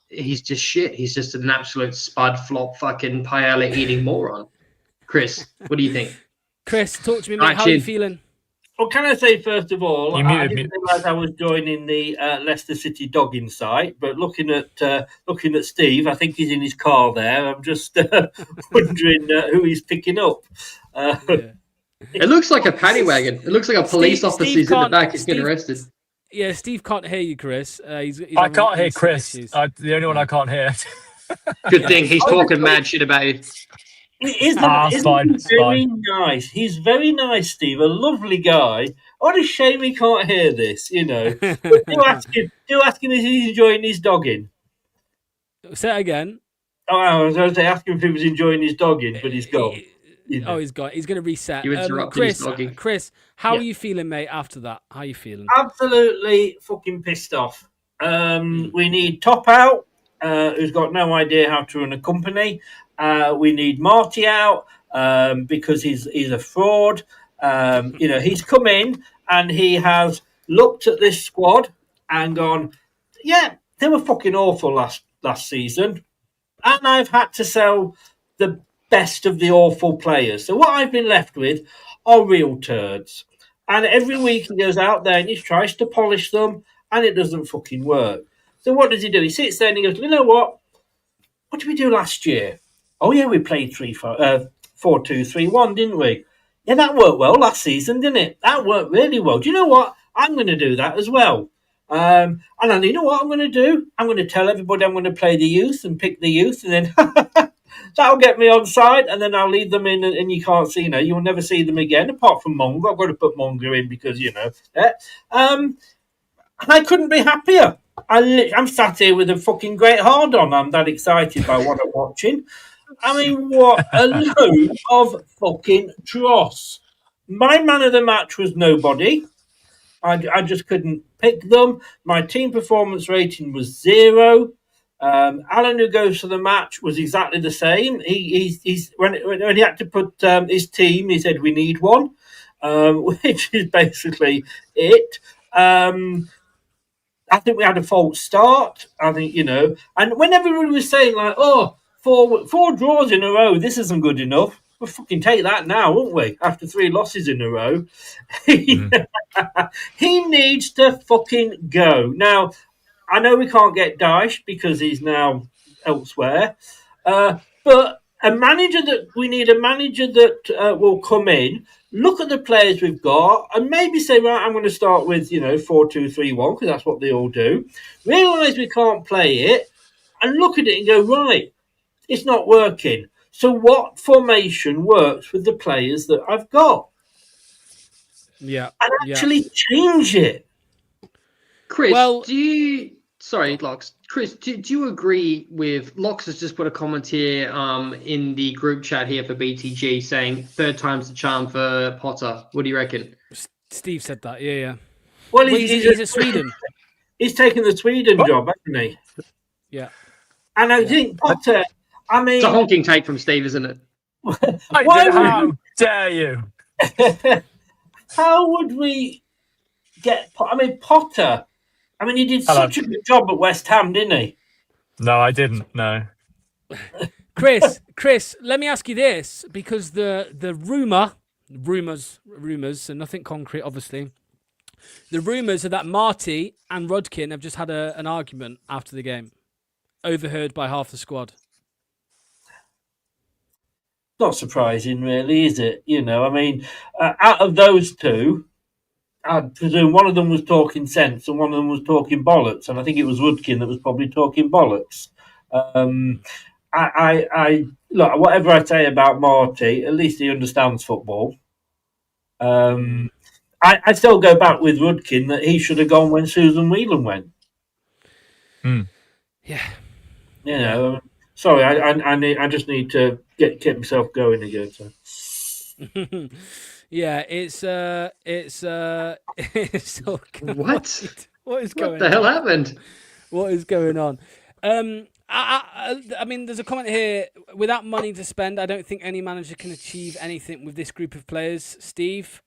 he's just shit. He's just an absolute spud flop fucking paella eating moron. Chris, what do you think? Chris, talk to me, mate. How are you feeling? Well, can I say first of all, You I muted didn't me. realise I was joining the Leicester City dogging site, but looking at Steve, I think he's in his car there. I'm just wondering who he's picking up. Yeah. It looks like a paddy wagon. It looks like a police Steve, officer Steve is in the can't. back. He's getting Steve, arrested. yeah, Steve can't hear you, Chris. He's I having can't hear internet Chris. issues. The only one I can't hear. Good thing he's talking mad shit about you. It's fine. He It's very fine. nice? He's very nice, Steve. A lovely guy. What a shame he can't hear this. But do ask him if he's enjoying his dogging. Say it again. Oh, I was going to say, ask him if he was enjoying his dogging, but he's gone. Oh, he's gone. He's going to reset. You interrupted his dogging. Chris, how Yeah. are you feeling, mate? After that, how are you feeling? Absolutely fucking pissed off. We need Top out, who's got no idea how to run a company. We need Marty out because he's a fraud. He's come in and he has looked at this squad and gone, yeah, they were fucking awful last season, and I've had to sell the best of the awful players. So what I've been left with are real turds. And every week he goes out there and he tries to polish them, and it doesn't fucking work. So what does he do? He sits there and he goes, you know what? What did we do last year? Oh yeah, we played 4-2-3-1, didn't we? Yeah, that worked well last season, didn't it? That worked really well. Do you know what? I'm going to do that as well. And then you know what I'm going to do? I'm going to tell everybody I'm going to play the youth and pick the youth, and then that'll get me on side, and then I'll leave them in, and you can't see, you'll never see them again, apart from Mongo. I've got to put Mongo in because, and I couldn't be happier. I'm sat here with a fucking great hard on. I'm that excited by what I'm watching. I mean, what a load of fucking dross. My man of the match was nobody. I just couldn't pick them. My team performance rating was 0. Alan, who goes to the match, was exactly the same. He's when he had to put his team, he said we need one, which is basically it. I think we had a false start. I think, and when everybody was saying like, oh, four draws in a row, this isn't good enough. We'll fucking take that now, won't we? After 3 losses in a row. He needs to fucking go. Now, I know we can't get Dyche because he's now elsewhere. But we need a manager that will come in, look at the players we've got, and maybe say, right, I'm going to start with 4-2-3-1 because that's what they all do. Realise we can't play it, and look at it and go, right, it's not working. So what formation works with the players that I've got? Yeah, and actually change it. Chris, Sorry, Locks. Chris, do you agree with Locks has just put a comment here in the group chat here for BTG saying 3rd time's the charm for Potter. What do you reckon? Steve said that, yeah. Well, he's at Sweden. He's taken the Sweden job, hasn't he? Yeah. And I think Potter, I mean... It's a honking take from Steve, isn't it? How dare you? How would we get... Potter... he did such a good job at West Ham, didn't he? No, I didn't. No. Chris, let me ask you this, because the rumors, so nothing concrete, obviously. The rumors are that Marty and Rodkin have just had an argument after the game, overheard by half the squad. Not surprising, really, is it? Out of those two, I presume one of them was talking sense and one of them was talking bollocks, and I think it was Woodkin that was probably talking bollocks. I look, whatever I say about Marty, at least he understands football. I still go back with Woodkin that he should have gone when Susan Whelan went. Yeah. Sorry, I just need to get myself going again. So. Yeah, it's What? What is going on? What the hell happened? What is going on? I mean, there's a comment here. Without money to spend, I don't think any manager can achieve anything with this group of players. Steve,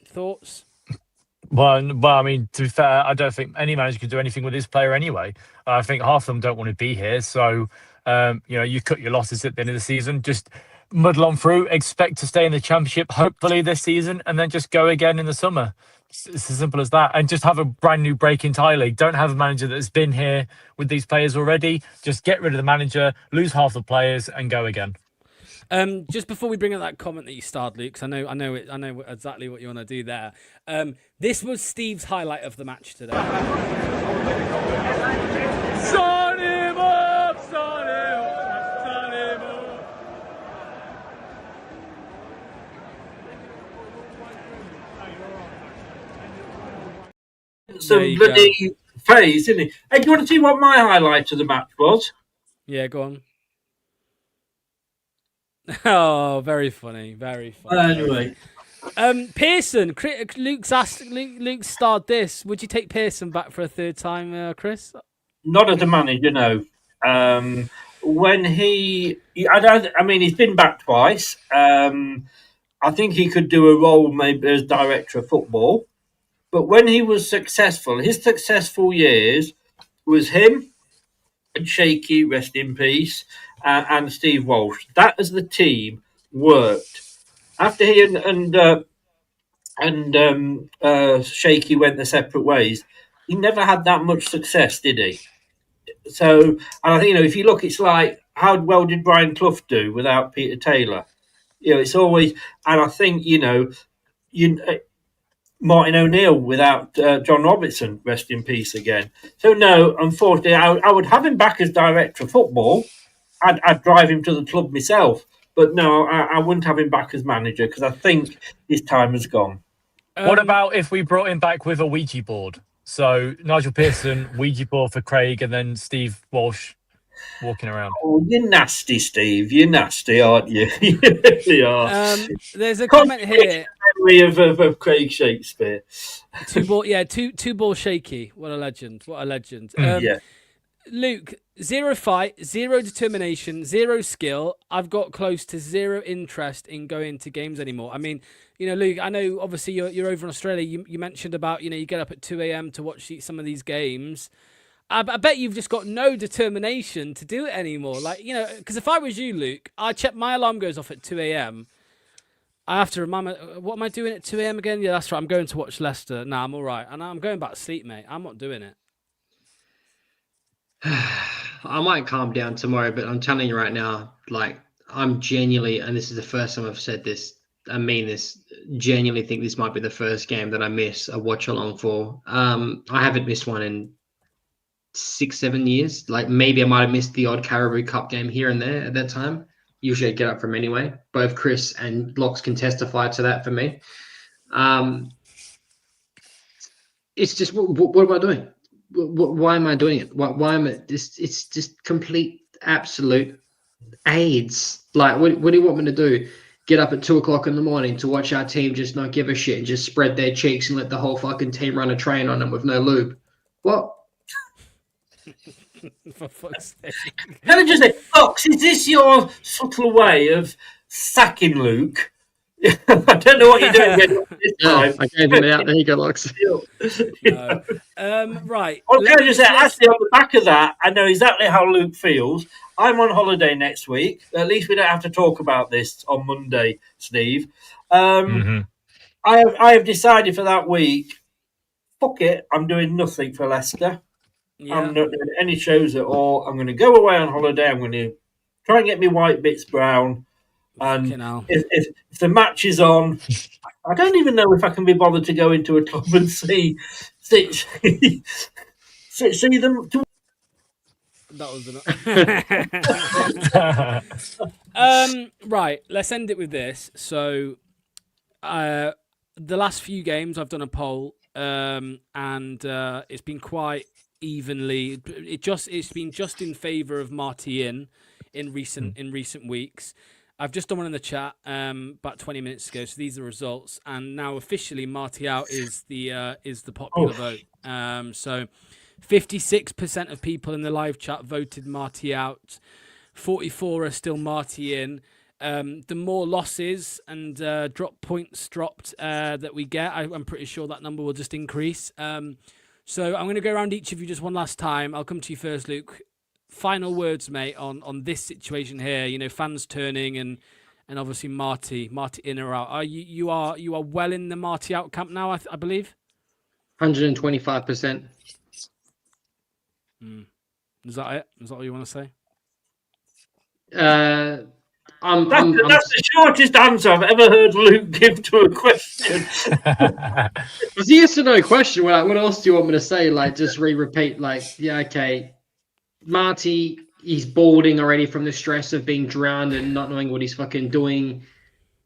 thoughts? Well, I mean, to be fair, I don't think any manager can do anything with this player anyway. I think half of them don't want to be here. So, you cut your losses at the end of the season. Just muddle on through, expect to stay in the Championship, hopefully this season, and then just go again in the summer. It's as simple as that. And just have a brand new break entirely. Don't have a manager that's been here with these players already. Just get rid of the manager, lose half the players, and go again. Just before we bring up that comment that you started, Luke, 'cause I know exactly what you want to do there. This was Steve's highlight of the match today. Sign him up! Sign him up! Sign him up! Some bloody phase, isn't it? Hey, do you want to see what my highlight of the match was? Yeah, go on. Oh, very funny, very funny. Anyway, Pearson. Luke starred this. Would you take Pearson back for a third time, Chris? not as a manager, no. When I mean, he's been back twice. I think he could do a role maybe as director of football. But when he was successful, his successful years was him and Shaky, rest in peace, and Steve Walsh. That as the team worked. After he and Shaky went their separate ways, he never had that much success, did he? So, and I think, if you look, it's like, how well did Brian Clough do without Peter Taylor? It's always, and I think, Martin O'Neill without John Robertson, rest in peace again. So, no, unfortunately, I would have him back as director of football. I'd drive him to the club myself. But no, I wouldn't have him back as manager because I think his time has gone. What about if we brought him back with a Ouija board? So Nigel Pearson, Ouija board for Craig, and then Steve Walsh walking around. Oh, you're nasty, Steve. You're nasty, aren't you? You really are. There's a comment here. Memory of Craig Shakespeare. Two ball Shaky. What a legend. What a legend. Yeah. Luke, 0 fight, 0 determination, 0 skill. I've got close to 0 interest in going to games anymore. I mean, Luke, I know obviously you're over in Australia. You mentioned about, you get up at 2 a.m. to watch some of these games. I bet you've just got no determination to do it anymore. Because if I was you, Luke, I check my alarm goes off at 2 a.m. I have to remind me, what am I doing at 2 a.m. again? Yeah, that's right. I'm going to watch Leicester. Nah, I'm all right. And I'm going back to sleep, mate. I'm not doing it. I might calm down tomorrow, but I'm telling you right now, I'm genuinely, and this is the first time I've said this, I mean this, genuinely think this might be the first game that I miss a watch along for. I haven't missed one in 6-7 years. Maybe I might have missed the odd Caribou Cup game here and there at that time. Usually I get up from anyway. Both Chris and Locks can testify to that for me. It's just, what am I doing? Why am I doing it? Why am I? It's just complete, absolute AIDS. What do you want me to do? Get up at 2 o'clock in the morning to watch our team just not give a shit and just spread their cheeks and let the whole fucking team run a train on them with no lube? What? For fuck's sake. Can I just say, Fox, is this your subtle way of sacking Luke? I don't know what you're doing this time. I gave him out. There you go, Locks. No. Right. Well, can I just say, actually, on the back of that, I know exactly how Luke feels. I'm on holiday next week. At least we don't have to talk about this on Monday, Steve. I have decided for that week, fuck it, I'm doing nothing for Leicester. Yeah. I'm not doing any shows at all. I'm going to go away on holiday. I'm going to try and get me white bits brown. And if the match is on, I don't even know if I can be bothered to go into a club and see them. That was right. Let's end it with this. So, the last few games I've done a poll, and it's been quite evenly. It's been just in favour of Marty in recent weeks. I've just done one in the chat about 20 minutes ago, so these are the results. And now officially, Marty out is the popular vote. So 56% of people in the live chat voted Marty out. 44 are still Marty in. The more losses and points dropped that we get, I'm pretty sure that number will just increase. So I'm going to go around each of you just one last time. I'll come to you first, Luke. Final words, mate, on this situation here. Fans turning and and obviously Marty in or out. Are you are well in the Marty out camp now? I believe. 125%. Is that it? Is that what you want to say? That's the shortest answer I've ever heard Luke give to a question. It's a yes or no question. Like, what else do you want me to say? Like, just repeat. Like, yeah, okay. Marty, he's balding already from the stress of being drowned and not knowing what he's fucking doing.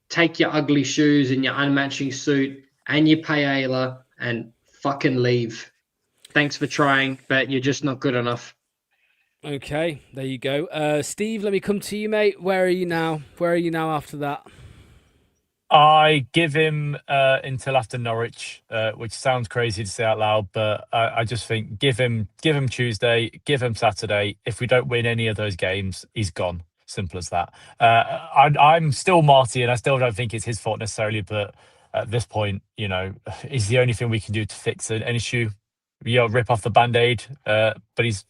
Take your ugly shoes and your unmatching suit and your paella and fucking leave. Thanks for trying, but you're just not good enough. Okay, there you go. Steve, let me come to you, mate. Where are you now? Where are you now after that? I give him until after Norwich, which sounds crazy to say out loud, but I just think give him Tuesday, give him Saturday. If we don't win any of those games, he's gone. Simple as that. I'm still Marty, and I still don't think it's his fault necessarily, but at this point, he's the only thing we can do to fix an issue. Rip off the Band-Aid, but it's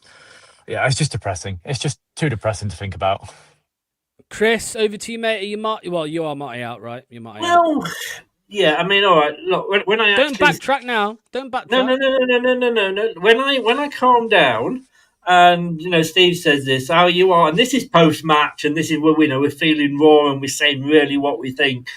just depressing. It's just too depressing to think about. Chris, over to you, mate. Are you Marty? Well, you are Marty out, right? You're Marty out. Yeah, I mean, all right. Look, when I don't backtrack now. Don't backtrack. No. When I calm down, and Steve says this, how you are, and this is post match, and this is where we're feeling raw and we're saying really what we think.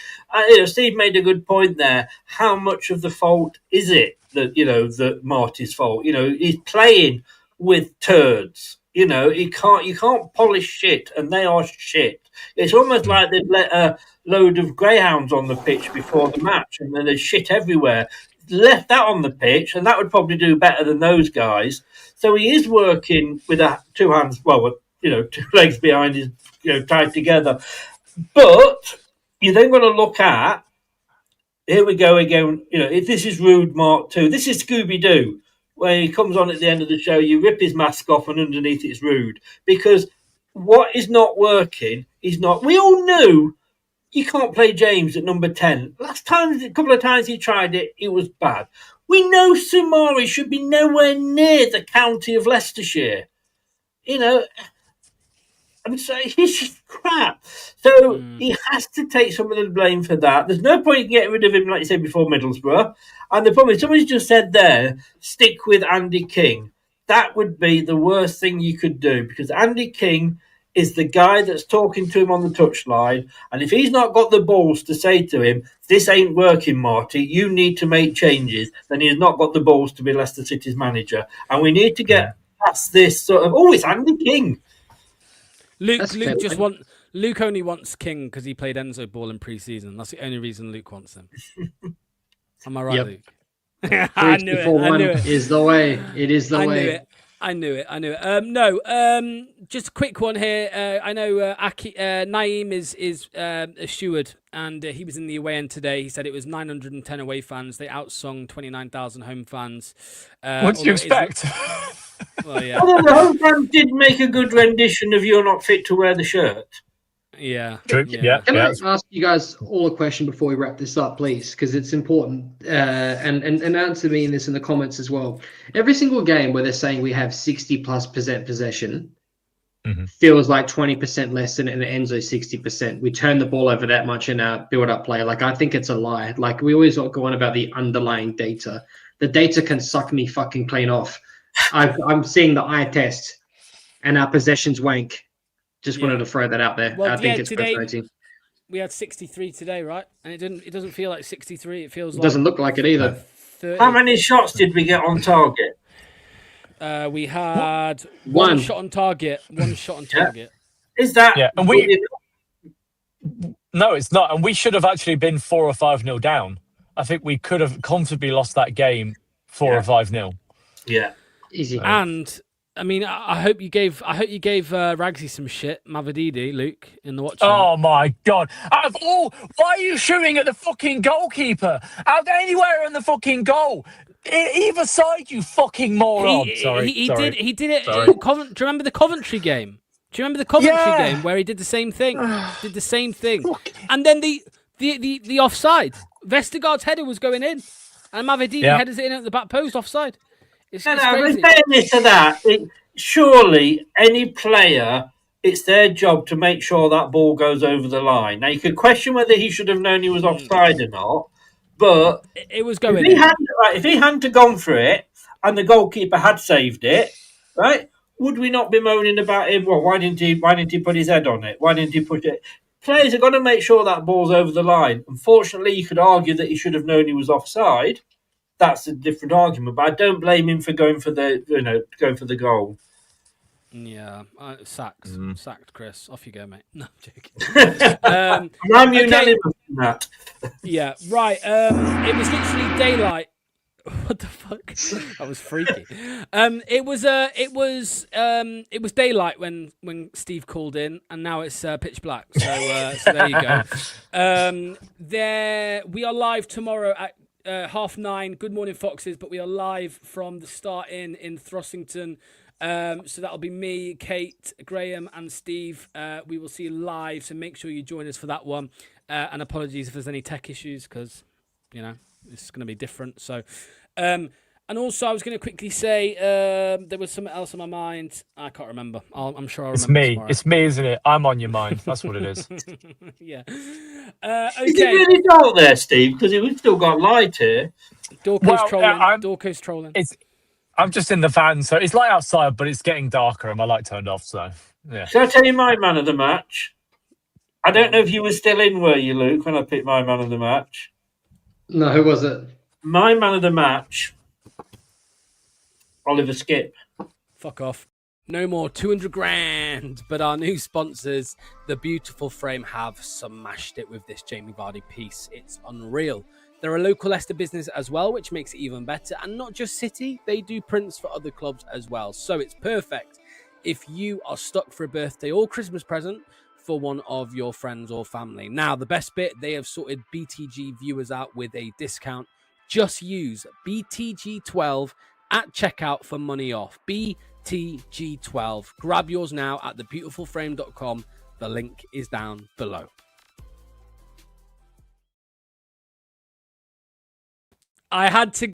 Steve made a good point there. How much of the fault is it that Marty's fault? He's playing with turds. You can't polish shit, and they are shit. It's almost like they've let a load of greyhounds on the pitch before the match, and then there's shit everywhere. Left that on the pitch, and that would probably do better than those guys. So he is working with two hands, two legs behind his, tied together. But you then got to look at, here we go again. If this is Rude Mark 2, this is Scooby Doo, where he comes on at the end of the show, you rip his mask off, and underneath it's Rude. Because what is not working is not. We all knew you can't play James at number 10. A couple of times he tried it, it was bad. We know Sumari should be nowhere near the county of Leicestershire. He's just crap. So he has to take some of the blame for that. There's no point in getting rid of him, like you said before, Middlesbrough. And the problem is, somebody's just said there, stick with Andy King. That would be the worst thing you could do, because Andy King is the guy that's talking to him on the touchline. And if he's not got the balls to say to him, this ain't working, Marty, you need to make changes, then he has not got the balls to be Leicester City's manager. And we need to get past this sort of, it's Andy King. Luke only wants King because he played Enzo Ball in pre-season. That's the only reason Luke wants him. Am I right, Luke? I knew it. Is the way. It is the way. I knew it. Just a quick one here. I know Naeem is a steward, and he was in the away end today. He said it was 910 away fans. They outsung 29,000 home fans. What do you expect? Well, yeah. Although the home fans did make a good rendition of "You're Not Fit to Wear the Shirt." Yeah. True. Yeah. Can I ask you guys all a question before we wrap this up, please? Because it's important. And answer me in this in the comments as well. Every single game where they're saying we have 60+% possession feels like 20% less than an Enzo 60%. We turn the ball over that much in our build-up play. Like, I think it's a lie. Like, we always go on about the underlying data. The data can suck me fucking clean off. I'm seeing the eye test, and our possessions wank. Just wanted to throw that out there. Well, I think it's today, frustrating. We had 63 today, right? And it doesn't feel like 63. It feels it doesn't look like it either. 30. How many shots did we get on target? We had one shot on target. One shot on target. Is that? Yeah, and no, it's not. And we should have actually been 4 or 5-0 down. I think we could have comfortably lost that game 4 or 5-0. Yeah. Easy. And I mean, I hope you gave Ragsy some shit, Mavadidi, Luke, in the watch. Oh my God! Why are you shooting at the fucking goalkeeper? Out anywhere in the fucking goal, either side, you fucking moron. He did it. Do you remember the Coventry game? Do you remember the Coventry game where he did the same thing? And then the offside. Vestergaard's header was going in, and Mavadidi headers it in at the back post offside. It's crazy. In fairness to that, surely any player it's their job to make sure that ball goes over the line. Now, you could question whether he should have known he was offside or not, but it was going in. If he hadn't gone for it and the goalkeeper had saved it, right, would we not be moaning about him? Well, why didn't he put his head on it? Why didn't he push it? Players are going to make sure that ball's over the line. Unfortunately, you could argue that he should have known he was offside. That's a different argument, but I don't blame him for going for the goal. Yeah, sacked, Chris. Off you go, mate. No, I'm joking. I'm unanimous in that. Yeah, right. It was literally daylight. What the fuck? That was freaky. It was daylight when Steve called in, and now it's pitch black. So there you go. We are live tomorrow at 9:30. Good morning, Foxes. But we are live from the Start in Throssington. So that'll be me, Kate, Graham, and Steve. We will see you live, so make sure you join us for that one. And apologies if there's any tech issues, because it's going to be different. So, and also I was going to quickly say there was something else on my mind. I can't remember. I'm sure I'll remember. It's me. It's me, isn't it? I'm on your mind. That's what it is. Yeah. Okay. Is it really dull there, Steve? Because we've still got light here. Dorco's trolling. I'm just in the van, so it's light outside, but it's getting darker and my light turned off, so yeah. Shall I tell you my man of the match? I don't know if you were still in, were you, Luke, when I picked my man of the match? No, who was it? My man of the match, Oliver Skip. Fuck off. No more 200 grand, but our new sponsors, The Beautiful Frame, have smashed it with this Jamie Vardy piece. It's unreal. They're a local Leicester business as well, which makes it even better. And not just City, they do prints for other clubs as well. So it's perfect if you are stuck for a birthday or Christmas present for one of your friends or family. Now, the best bit, they have sorted BTG viewers out with a discount. Just use BTG12 at checkout for money off. BTG12. Grab yours now at thebeautifulframe.com. The link is down below. I had to